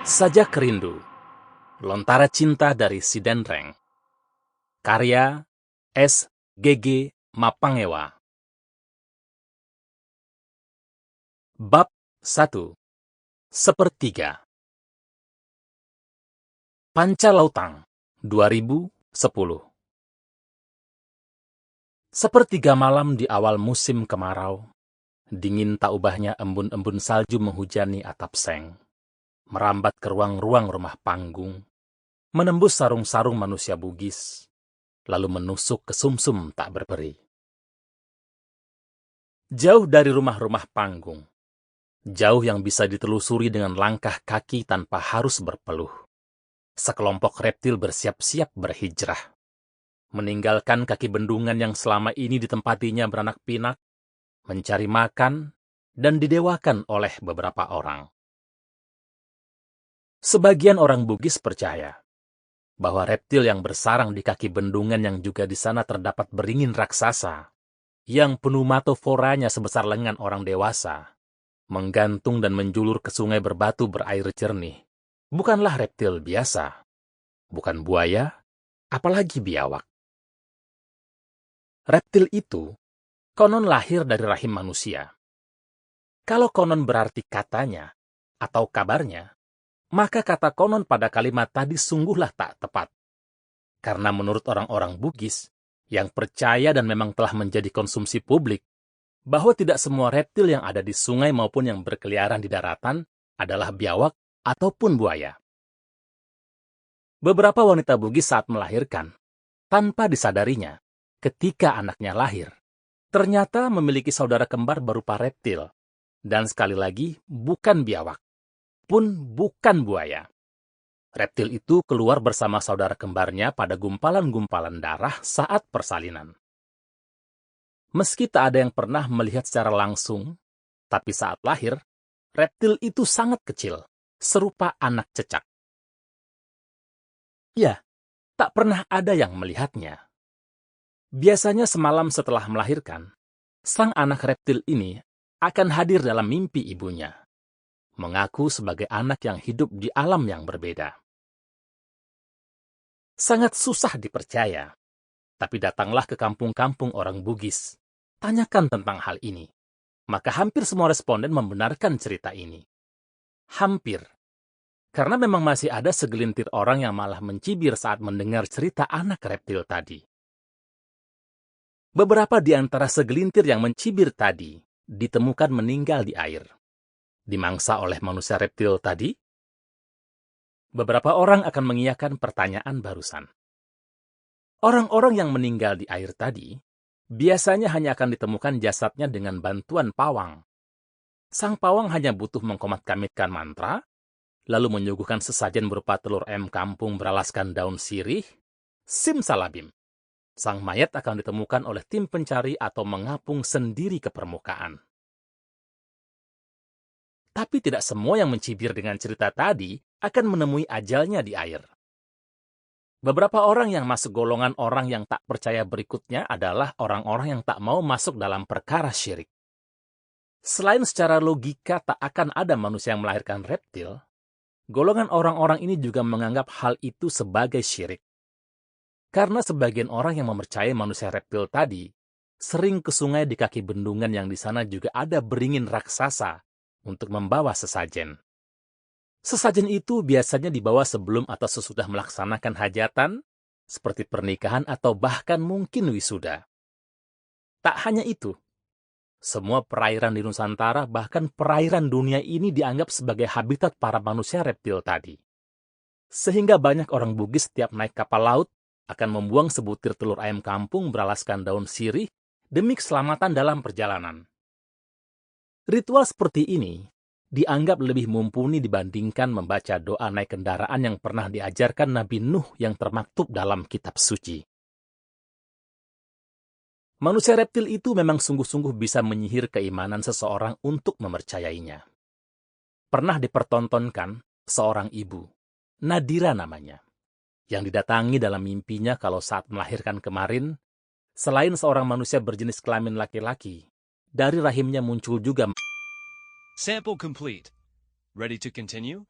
Sajak Rindu, Lontara Cinta dari Sidenreng. Karya S. G.G. Mapangewa. Bab 1. Sepertiga. Pancalautang, 2010. Sepertiga malam di awal musim kemarau, dingin tak ubahnya embun-embun salju menghujani atap seng, merambat ke ruang-ruang rumah panggung, menembus sarung-sarung manusia Bugis, lalu menusuk ke sumsum tak berperi. Jauh dari rumah-rumah panggung, jauh yang bisa ditelusuri dengan langkah kaki tanpa harus berpeluh, sekelompok reptil bersiap-siap berhijrah, meninggalkan kaki bendungan yang selama ini ditempatinya beranak pinak, mencari makan, dan didewakan oleh beberapa orang. Sebagian orang Bugis percaya bahwa reptil yang bersarang di kaki bendungan yang juga di sana terdapat beringin raksasa, yang pneumatoforanya sebesar lengan orang dewasa, menggantung dan menjulur ke sungai berbatu berair jernih, bukanlah reptil biasa, bukan buaya, apalagi biawak. Reptil itu konon lahir dari rahim manusia. Kalau konon berarti katanya atau kabarnya, maka kata konon pada kalimat tadi sungguhlah tak tepat. Karena menurut orang-orang Bugis yang percaya dan memang telah menjadi konsumsi publik, bahwa tidak semua reptil yang ada di sungai maupun yang berkeliaran di daratan adalah biawak ataupun buaya. Beberapa wanita Bugis saat melahirkan, tanpa disadarinya, ketika anaknya lahir, ternyata memiliki saudara kembar berupa reptil, dan sekali lagi bukan biawak, pun bukan buaya. Reptil itu keluar bersama saudara kembarnya pada gumpalan-gumpalan darah saat persalinan. Meski tak ada yang pernah melihat secara langsung, tapi saat lahir, reptil itu sangat kecil, serupa anak cecak. Ya, tak pernah ada yang melihatnya. Biasanya semalam setelah melahirkan, sang anak reptil ini akan hadir dalam mimpi ibunya, mengaku sebagai anak yang hidup di alam yang berbeda. Sangat susah dipercaya, tapi datanglah ke kampung-kampung orang Bugis, tanyakan tentang hal ini. Maka hampir semua responden membenarkan cerita ini. Hampir. Karena memang masih ada segelintir orang yang malah mencibir saat mendengar cerita anak reptil tadi. Beberapa di antara segelintir yang mencibir tadi ditemukan meninggal di air. Dimangsa oleh manusia reptil tadi? Beberapa orang akan mengiyakan pertanyaan barusan. Orang-orang yang meninggal di air tadi biasanya hanya akan ditemukan jasadnya dengan bantuan pawang. Sang pawang hanya butuh mengkomat-kamitkan mantra, lalu menyuguhkan sesajen berupa telur ayam kampung beralaskan daun sirih, simsalabim. Sang mayat akan ditemukan oleh tim pencari atau mengapung sendiri ke permukaan. Tapi tidak semua yang mencibir dengan cerita tadi akan menemui ajalnya di air. Beberapa orang yang masuk golongan orang yang tak percaya berikutnya adalah orang-orang yang tak mau masuk dalam perkara syirik. Selain secara logika tak akan ada manusia yang melahirkan reptil, golongan orang-orang ini juga menganggap hal itu sebagai syirik. Karena sebagian orang yang mempercayai manusia reptil tadi sering ke sungai di kaki bendungan yang di sana juga ada beringin raksasa untuk membawa sesajen. Sesajen itu biasanya dibawa sebelum atau sesudah melaksanakan hajatan, seperti pernikahan atau bahkan mungkin wisuda. Tak hanya itu, semua perairan di Nusantara, bahkan perairan dunia ini dianggap sebagai habitat para manusia reptil tadi. Sehingga banyak orang Bugis setiap naik kapal laut akan membuang sebutir telur ayam kampung beralaskan daun sirih demi keselamatan dalam perjalanan. Ritual seperti ini dianggap lebih mumpuni dibandingkan membaca doa naik kendaraan yang pernah diajarkan Nabi Nuh yang termaktub dalam kitab suci. Manusia reptil itu memang sungguh-sungguh bisa menyihir keimanan seseorang untuk mempercayainya. Pernah dipertontonkan seorang ibu, Nadira namanya, yang didatangi dalam mimpinya kalau saat melahirkan kemarin, selain seorang manusia berjenis kelamin laki-laki, dari rahimnya muncul juga Sample complete. Ready to continue?